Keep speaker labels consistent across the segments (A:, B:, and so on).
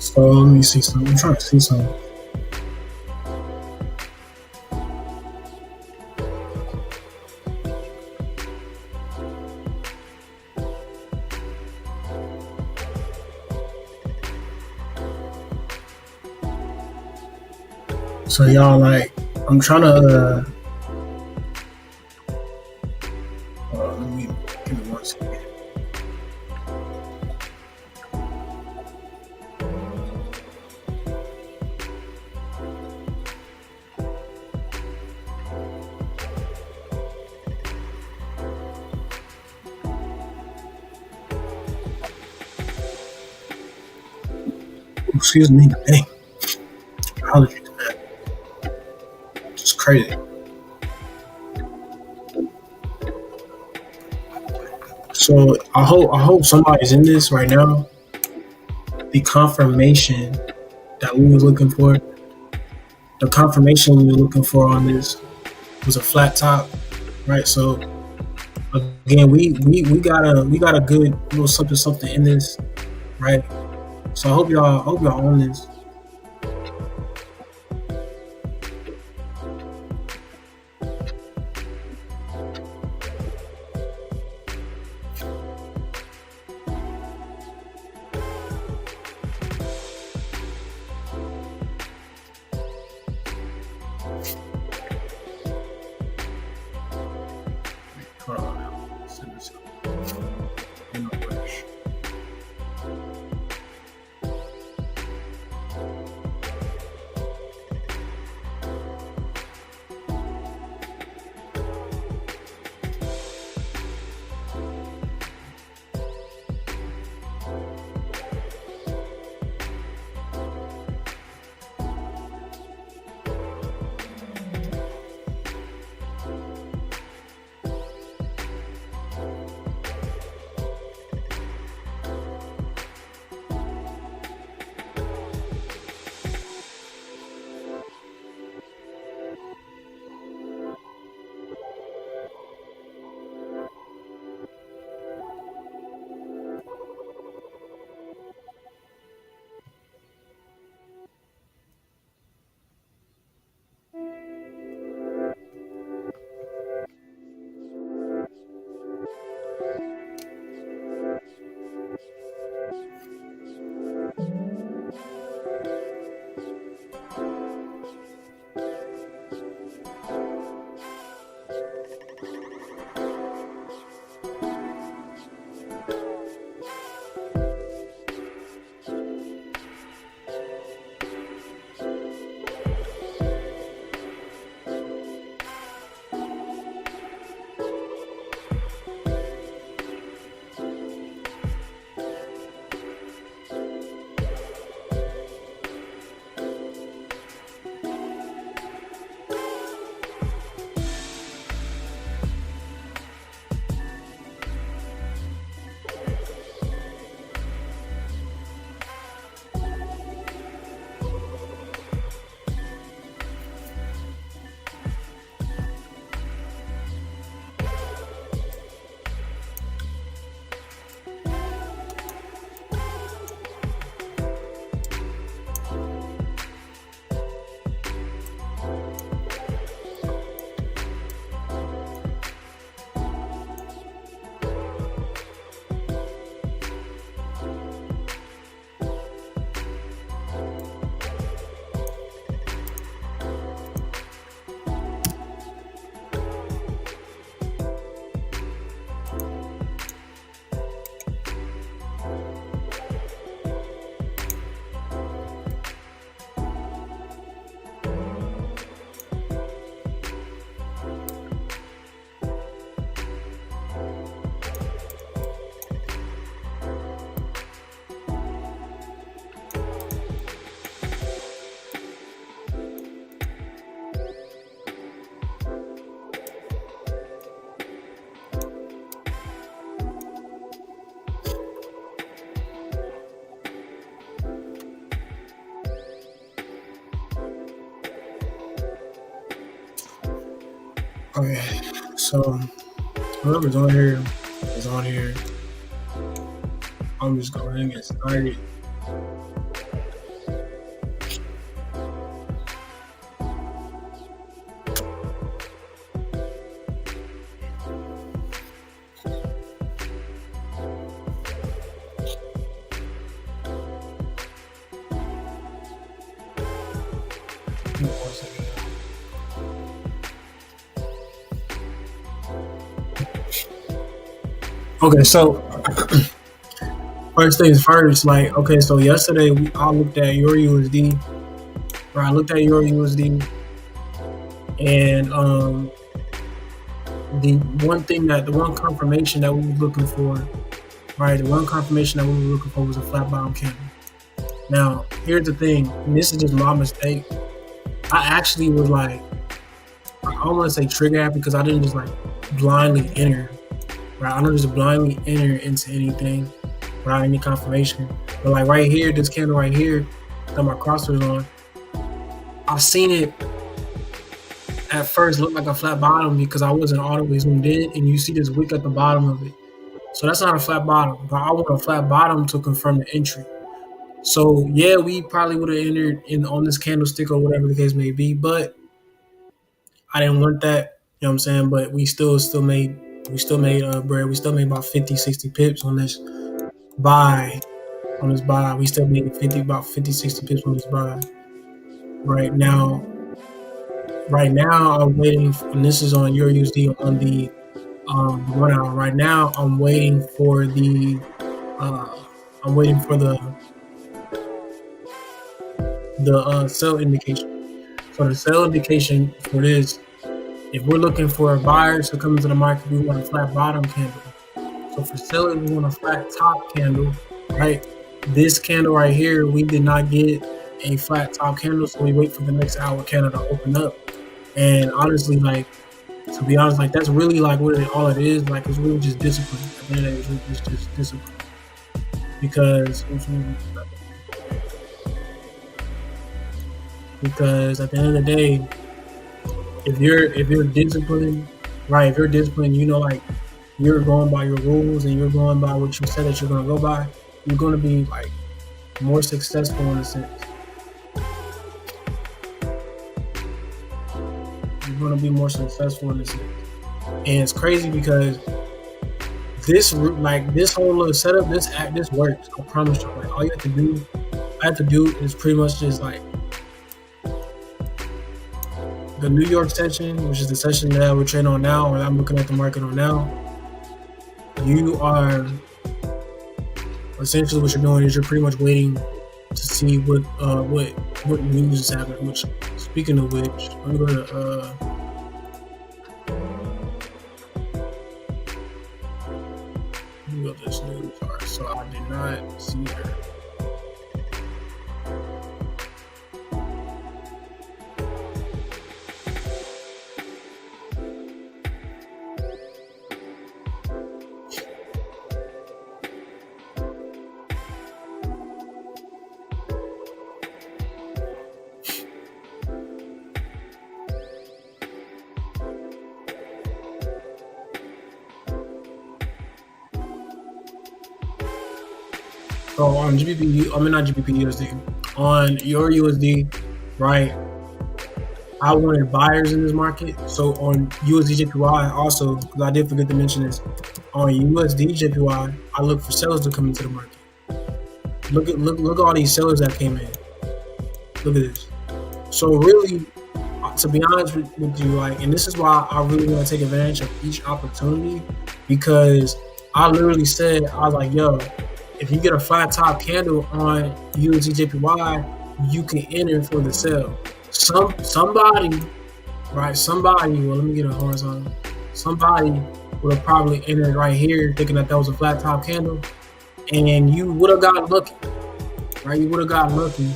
A: So let me see something. I'm trying to see something. So y'all like, I'm trying to. Let me give me 1 second. Excuse me. Dang. Allergies, man. It's crazy. So I hope somebody's in this right now. The confirmation that we were looking for, the confirmation we were looking for on this was a flat top, right? So again, we got a good little something in this, right? So I hope y'all own this. Hold on. Send this out. In a rush. Okay, so whoever's on here is on here. I'm just going to get started. Okay, so first things first, like okay, so yesterday I looked at your USD, or I looked at your USD, and the one confirmation that we were looking for, right? The one confirmation that we were looking for was a flat bottom candle. Now, here's the thing, and this is just my mistake. I actually was like, I don't want to say trigger happy because I didn't just like blindly enter, right? I don't just blindly enter into anything without any confirmation. But like right here, this candle right here that my crossers on, I've seen it at first look like a flat bottom because I wasn't audibly zoomed in, and you see this wick at the bottom of it. So that's not a flat bottom, but I want a flat bottom to confirm the entry. So yeah, we probably would have entered in on this candlestick or whatever the case may be, but I didn't want that. You know what I'm saying? But we still made bread. We still made about 50, 60 pips on this buy. On this buy. We still made about 50, 60 pips on this buy. Right now, right now I'm waiting and this is on your USD on the 1 hour. Right now I'm waiting for the uh I'm waiting for the sell indication. So the sell indication for this, if we're looking for buyers to come into the market, we want a flat bottom candle. So for selling, we want a flat top candle, right? This candle right here, we did not get a flat top candle, so we wait for the next hour candle to open up. And honestly, like to be honest, like that's really like what all it is. Like it's really just discipline. At the end of the day, it's really just discipline. Because at the end of the day, if you're disciplined, right? If you're disciplined, you know, like you're going by your rules and you're going by what you said that you're gonna go by, you're gonna be like more successful in a sense. You're gonna be more successful in a sense. And it's crazy because this whole little setup, this works. I promise you. Like all I have to do is pretty much just like the New York session, which is the session that we're trading on now, or I'm looking at the market on now. You are essentially what you're doing is you're pretty much waiting to see what news is happening. Which, speaking of which, I'm gonna go to this news. Alright, so I did not see her. So on GBP, I mean not GBP USD, on your USD, right? I wanted buyers in this market. So on USD JPY also, because I did forget to mention this, on USD JPY, I look for sellers to come into the market. Look at all these sellers that came in. Look at this. So really, to be honest with you, like, and this is why I really want to take advantage of each opportunity, because I literally said, I was like, yo, if you get a flat top candle on USD JPY, you can enter for the sell. Somebody, right? Somebody, well, let me get a horizontal. Somebody would have probably entered right here thinking that was a flat top candle, and you would have gotten lucky, right? You would have gotten lucky.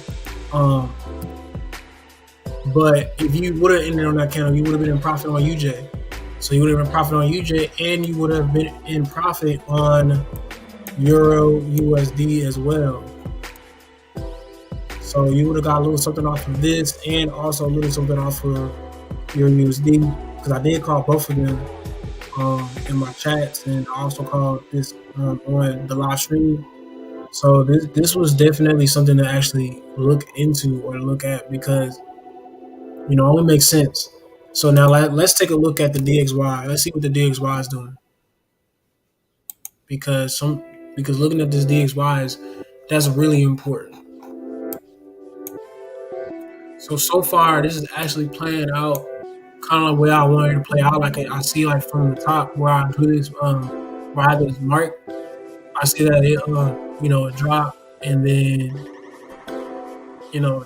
A: But if you would have ended on that candle, you would have been in profit on UJ. So you would have been in profit on UJ, and you would have been in profit on Euro USD as well. So you would have got a little something off of this, and also a little something off of your USD, because I did call both of them in my chats, and I also called this on the live stream. So this was definitely something to actually look into or look at, because it only makes sense. So now let's take a look at the DXY. Let's see what the DXY is doing, because looking at this DXY that's really important. So far this is actually playing out kind of the way I wanted to play out. Like I see, like from the top where I do this where I have this mark, I see that it drop and then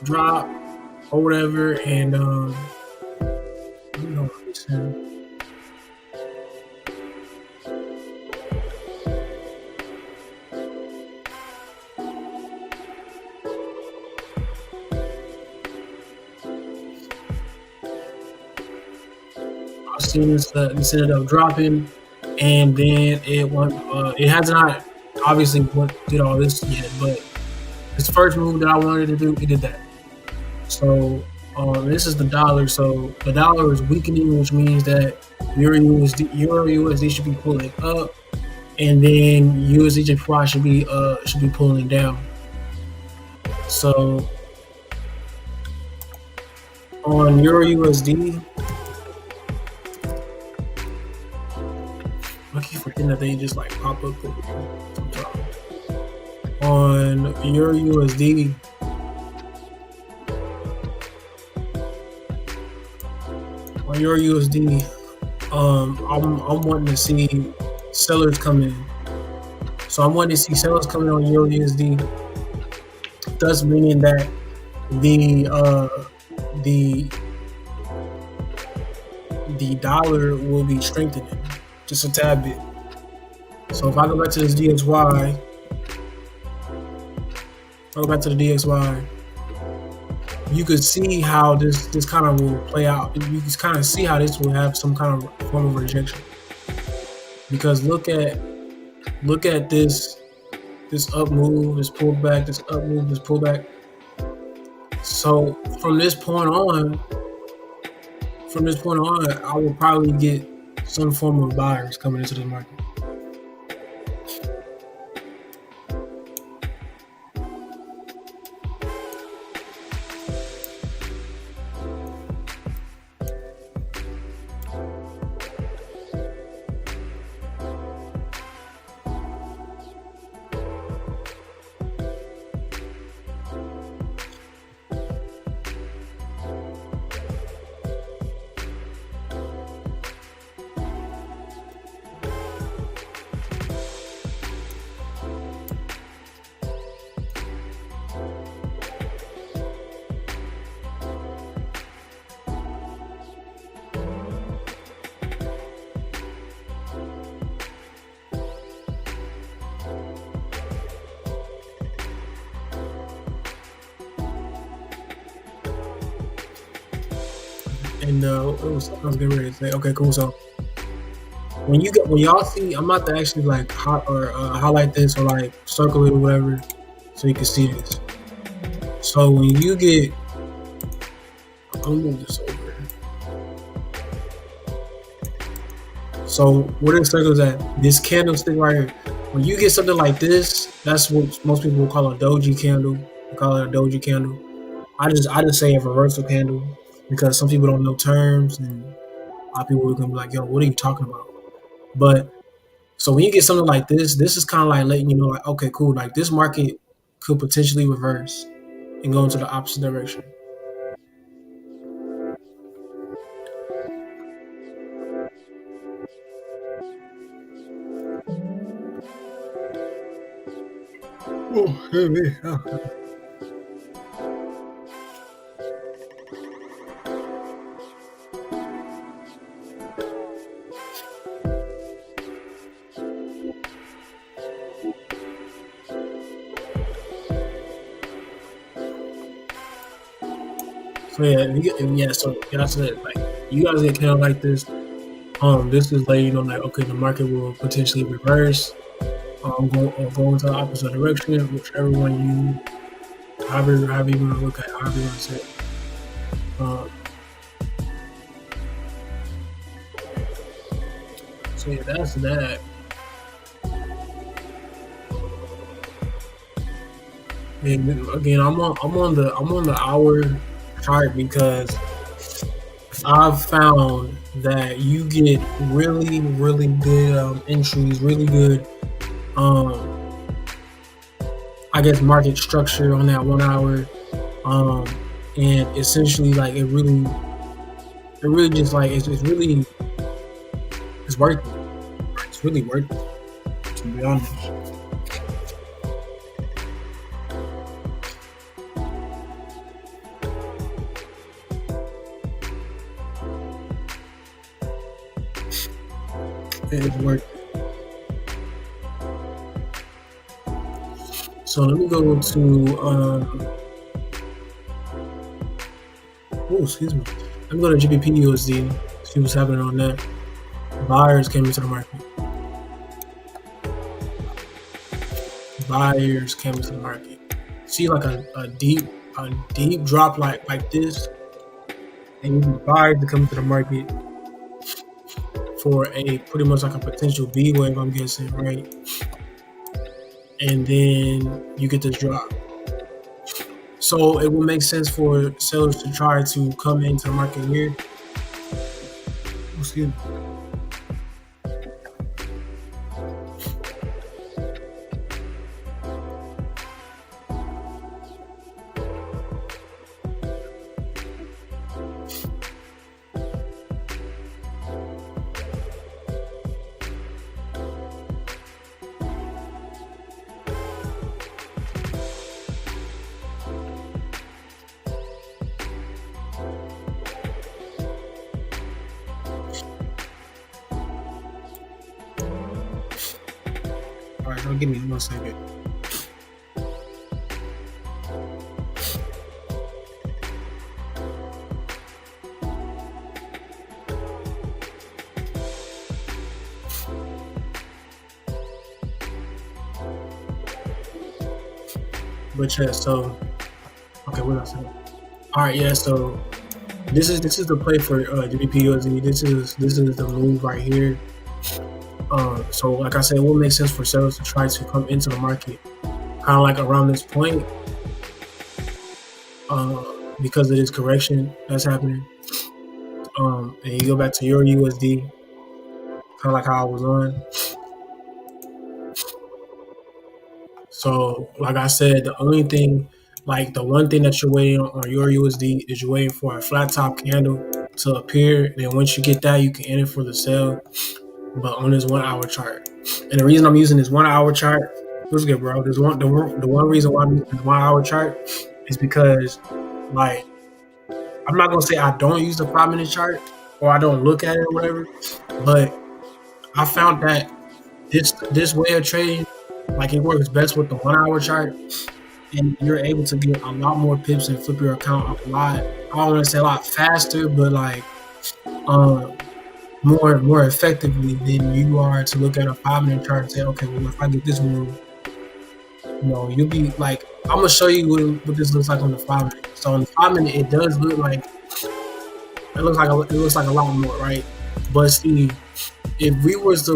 A: drop or whatever, and listen, I seen this ended up dropping, and then it went. It has not obviously did all this yet, but this first move that I wanted to do, it did that. So this is the dollar. So the dollar is weakening, which means that Euro USD should be pulling up, and then USD should be pulling down. So on Euro USD, I keep forgetting that they just like pop up over here sometimes. On Euro USD, I'm wanting to see sellers come in. So I'm wanting to see sellers coming on Euro USD, thus meaning that the dollar will be strengthening just a tad bit. So if I go back to this DXY, you could see how this kind of will play out. You can kind of see how this will have some kind of form of rejection. Because look at this up move, this pullback, this up move, this pullback. So from this point on, I will probably get some form of buyers coming into the market. And I was getting ready to say, okay, cool. So when y'all see, I'm about to actually like highlight this or like circle it or whatever, so you can see this. So when you get, I'll move this over. So where this circles at, this candlestick right here. When you get something like this, that's what most people will call a doji candle. We call it a doji candle. I just say a reversal candle, because some people don't know terms, and a lot of people are gonna be like, "Yo, what are you talking about?" But so when you get something like this is kind of like letting you know, like, okay, cool, like this market could potentially reverse and go into the opposite direction. Oh, hey, man. Oh. So that's it. Like you guys get kind of like this. This is letting you know, like, okay, the market will potentially reverse. Go into the opposite direction, whichever one however you want to look at, however you want to say it. So yeah, that's that. And again, I'm on the hour chart, because I've found that you get really, really good entries, really good I guess market structure on that 1 hour, and essentially like it really just like it's worth it. It's really worth it. to be honest. It's worth it. So let me go to excuse me. Let me go to GBP USD, see what's happening on that. Buyers came into the market. Buyers came into the market. See like a deep drop like this, and you buyers to come into the market for a pretty much like a potential B wave, I'm guessing, right? And then you get this drop. So it will make sense for sellers to try to come into the market here. Excuse me. All right, don't give me 1 second. But yeah, so okay, what else? All right, yeah. So this is the play for GBP USD. This is the move right here. So like I said, it will make sense for sellers to try to come into the market kind of like around this point because of this correction that's happening. And you go back to your USD, kind of like how I was on. So like I said, the one thing that you're waiting on your USD is you're waiting for a flat top candle to appear. And then once you get that, you can enter for the sell, but on this 1 hour chart. And the reason I'm using this 1 hour chart, what's good, bro? The one reason why I'm using this 1 hour chart is because, like, I'm not gonna say I don't use the 5-minute chart or I don't look at it or whatever, but I found that this way of trading, like, it works best with the 1 hour chart, and you're able to get a lot more pips and flip your account a lot. I don't want to say a lot faster, but like more effectively than you are to look at a 5-minute chart and say, okay, well, if I get this move, you'll be like, I'm gonna show you what this looks like on the 5-minute. So on the 5-minute, it does look like it looks like a lot more, right? But see, if we was to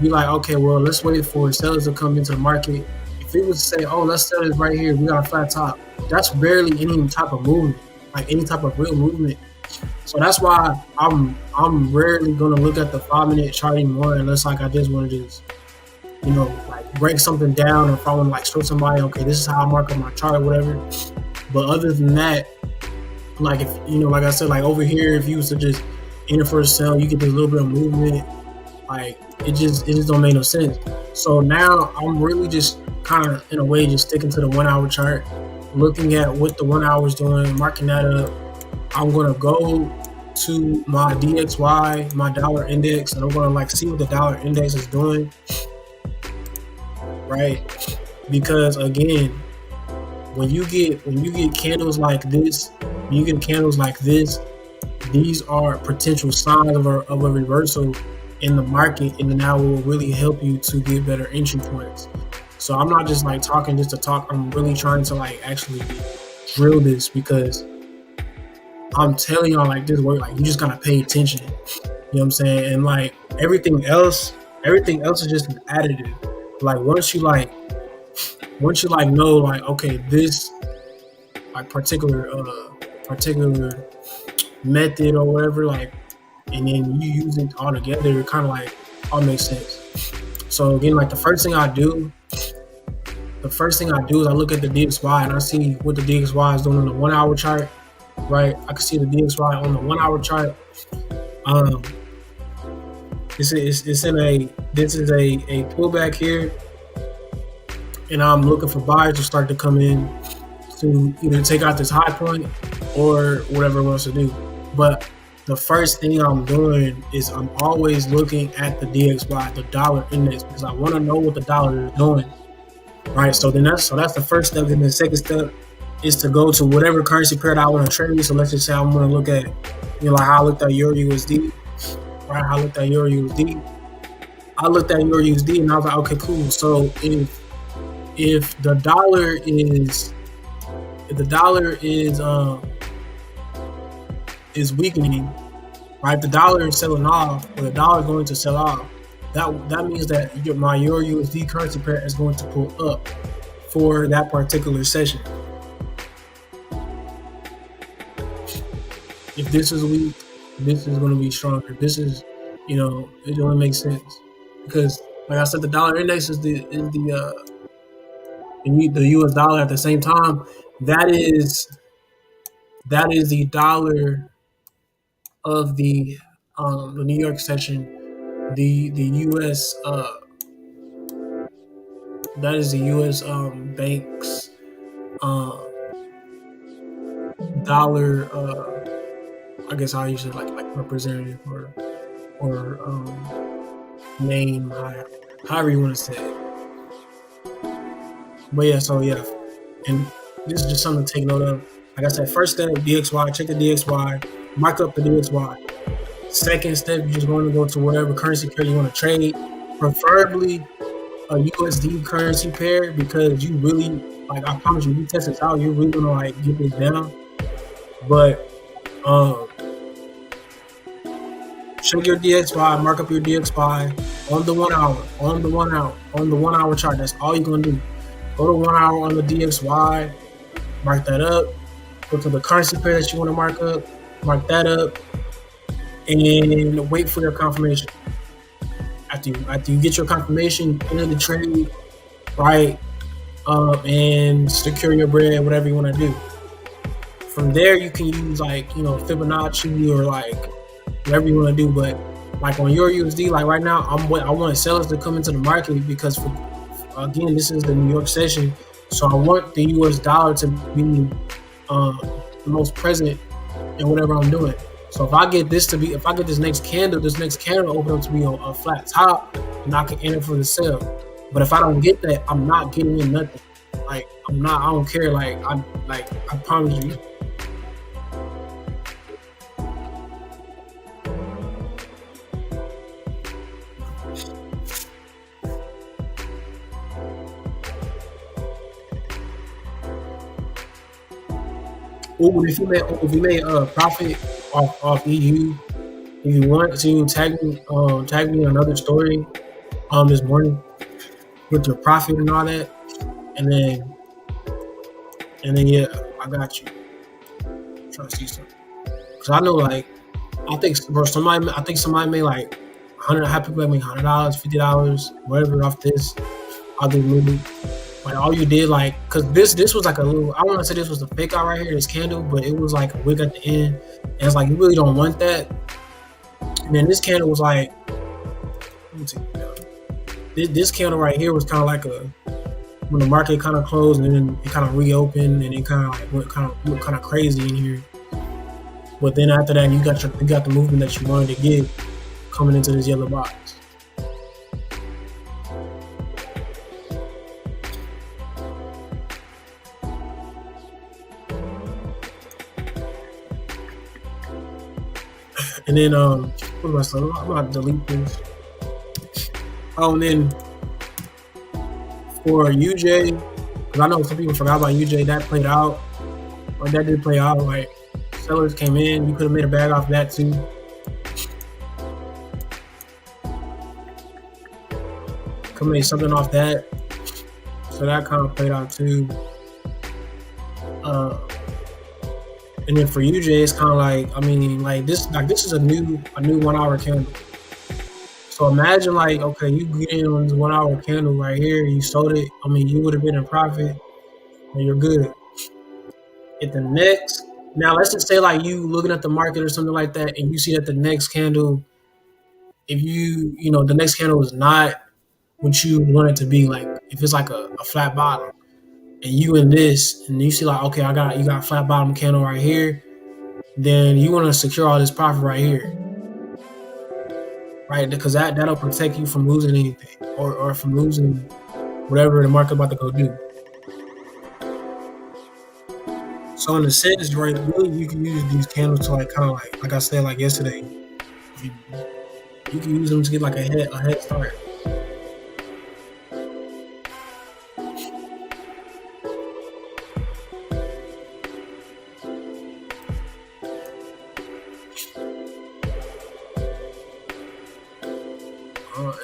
A: be like, okay, well, let's wait for sellers to come into the market. If we was to say, oh, let's sell this right here, we got a flat top, that's barely any type of movement, like any type of real movement. So that's why I'm rarely gonna look at the 5-minute chart anymore unless like I just want to just like break something down, or if I want to like show somebody, okay, this is how I mark up my chart or whatever. But other than that, like, if like I said, like over here, if you was to just enter for a sell, you get this little bit of movement. Like it just don't make no sense. So now I'm really just kind of in a way just sticking to the 1 hour chart, looking at what the 1 hour is doing, marking that up. I'm gonna go to my DXY, my dollar index, and I'm gonna like see what the dollar index is doing, right? Because again, when you get candles like this, these are potential signs of a reversal in the market, and then that will really help you to get better entry points. So I'm not just like talking just to talk. I'm really trying to like actually drill this, because I'm telling y'all, like, this work, like, you just gotta pay attention. You know what I'm saying? And like everything else is just an additive. Like once you know, like, okay, this like particular method or whatever, like, and then you use it all together, it kind of like all makes sense. So again, like the first thing I do is I look at the DXY and I see what the DXY is doing on the 1 hour chart, right? I can see the DXY on the 1 hour chart. It's in a this is a pullback here, and I'm looking for buyers to start to come in to either take out this high point or whatever it wants to do. But the first thing I'm doing is I'm always looking at the DXY, the dollar index, because I want to know what the dollar is doing. Right. So that's the first step. And the second step is to go to whatever currency pair that I want to trade. So let's just say I'm going to look at, like how I looked at EURUSD, right? How I looked at EURUSD. I looked at EURUSD and I was like, okay, cool. So if the dollar is weakening, right? If the dollar is selling off, or the dollar is going to sell off, that means that my EURUSD currency pair is going to pull up for that particular session. If this is weak, this is going to be stronger. This is, it only makes sense because, like I said, the dollar index is the U.S. dollar. At the same time, that is the dollar of the New York session. The U.S. That is the U.S. Bank's dollar. I guess I usually like representative or name, however you want to say it. But yeah, and this is just something to take note of. Like I said, first step, DXY, check the DXY, mark up the DXY. Second step, you're just going to go to whatever currency pair you want to trade, preferably a USD currency pair, because you really, like I promise you test this out, you're really gonna get this down. But check your DXY, mark up your DXY on the 1 hour, on the 1 hour chart. That's all you're gonna do. Go to 1 hour on the DXY, mark that up. Go to the currency pair that you want to mark up, mark that up, and wait for your confirmation. After you get your confirmation, enter the trade, right, and secure your bread, whatever you want to do. From there, you can use Fibonacci or whatever you want to do. But like on EURUSD, like right now, I want sellers to come into the market because again, this is the New York session, so I want the U.S. dollar to be the most present in whatever I'm doing. So if I get this next candle open up to be a flat top, and I can enter for the sell. But if I don't get that, I'm not getting in nothing. I don't care. I promise you. Ooh, if you made profit off EU, if you want to tag me in another story this morning with your profit and all that, and then yeah, I got you. I'm trying to see something, because I know I think somebody made like $100. How people make $100, $50, whatever off this. I'll do movie. Like all you did, cause this was like a little. I want to say this was the fake out right here, this candle, but it was like a wick at the end. And it's you really don't want that. And then this candle was let me take it down. This candle right here was kind of when the market kind of closed and then it kind of reopened and it kind of went kind of crazy in here. But then after that, you got the movement that you wanted to get coming into this yellow box. And then what was I saying? I'm about to delete this. Oh, and then for UJ, because I know some people forgot about UJ, that played out. Or that did play out. Sellers came in, you could have made a bag off that too. Could have made something off that. So that kind of played out too. And then for UJ, it's kind of this is a new 1 hour candle. So imagine okay, you get in on this 1 hour candle right here, you sold it. You would have been in profit, and you're good. At the next, now let's just say you looking at the market or something like that, and you see that the next candle if the next candle is not what you want it to be, like if it's like a flat bottom, and you in this, and you see like, okay, you got flat bottom candle right here, then you want to secure all this profit right here, right? Because that'll protect you from losing anything, or from losing whatever the market about to go do. So in a sense, right, really, you can use these candles to like kind of like I said, like yesterday, you, you can use them to get like a head start.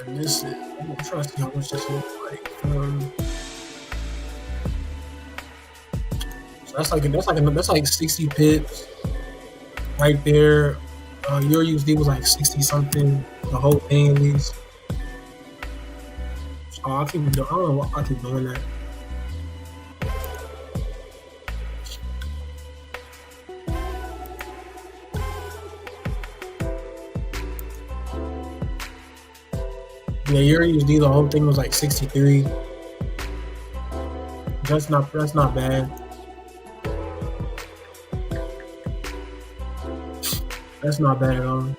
A: And this is, I'm trying to see how much this looks like. So that's like 60 pips right there. EURUSD was like 60 something, the whole thing at least. So I don't know why I keep doing that. Yeah, EURUSD, the whole thing was like 63. That's not bad. That's not bad at all.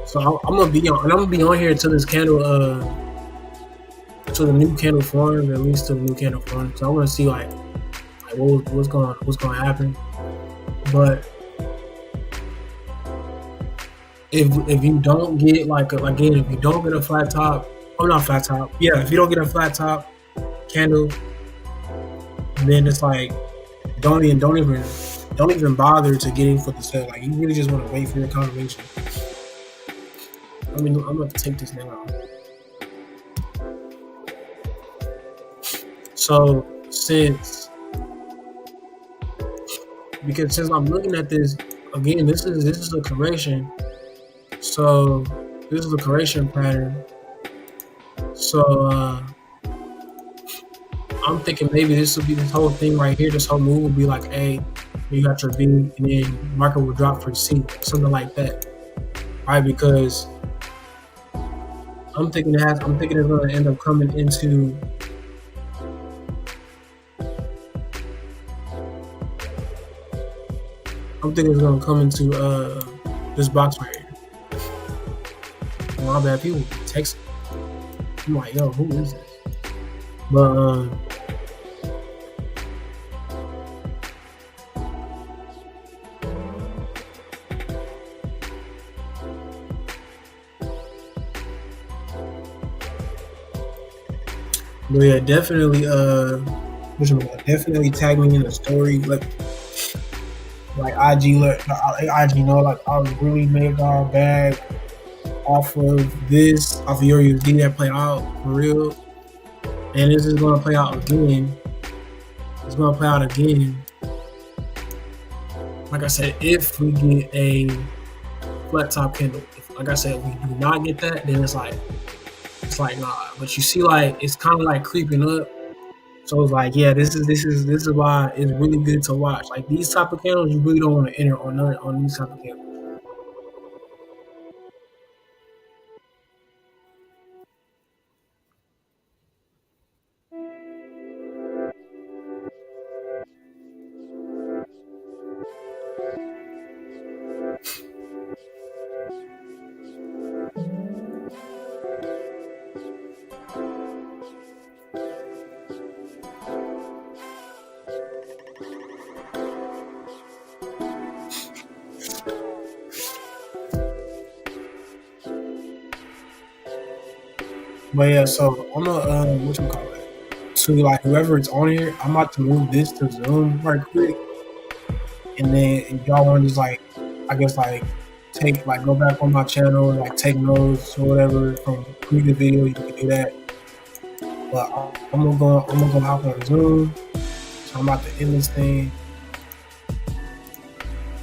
A: So I'm gonna be on here until this candle, till the new candle forms, at least till the new candle forms. So I want to see like what's going to happen. But if you don't get if you don't get a flat top, not flat top, yeah, if you don't get a flat top candle, then it's like don't even bother to get in for the sell. Like you really just want to wait for your confirmation. I'm gonna take this now. So since I'm looking at this again, this is a correction. So this is a correction pattern. So I'm thinking maybe this whole thing right here, this whole move will be like A, you got your B, and then market will drop for C, something like that, right? Because I'm thinking it's going to end up coming into this box right here. My bad, people text me. I'm like, yo, who is this? But yeah, definitely definitely tag me in the story, like IG know, like I really made our bag off of EURUSD that played out for real, and this is going to play out again. It's going to play out again. Like I said, if we get a flat top candle, like I said, if we do not get that, then it's like nah. But you see, like it's kind of like creeping up. So it's like, yeah, this is why it's really good to watch. Like these type of candles, you really don't want to enter on these type of candles. But yeah, so I'm gonna to like whoever is on here, I'm about to move this to Zoom right quick, and then if y'all want to just like, I guess like go back on my channel and like take notes or whatever from previous video, you can do that. But I'm gonna go hop on Zoom, so I'm about to end this thing.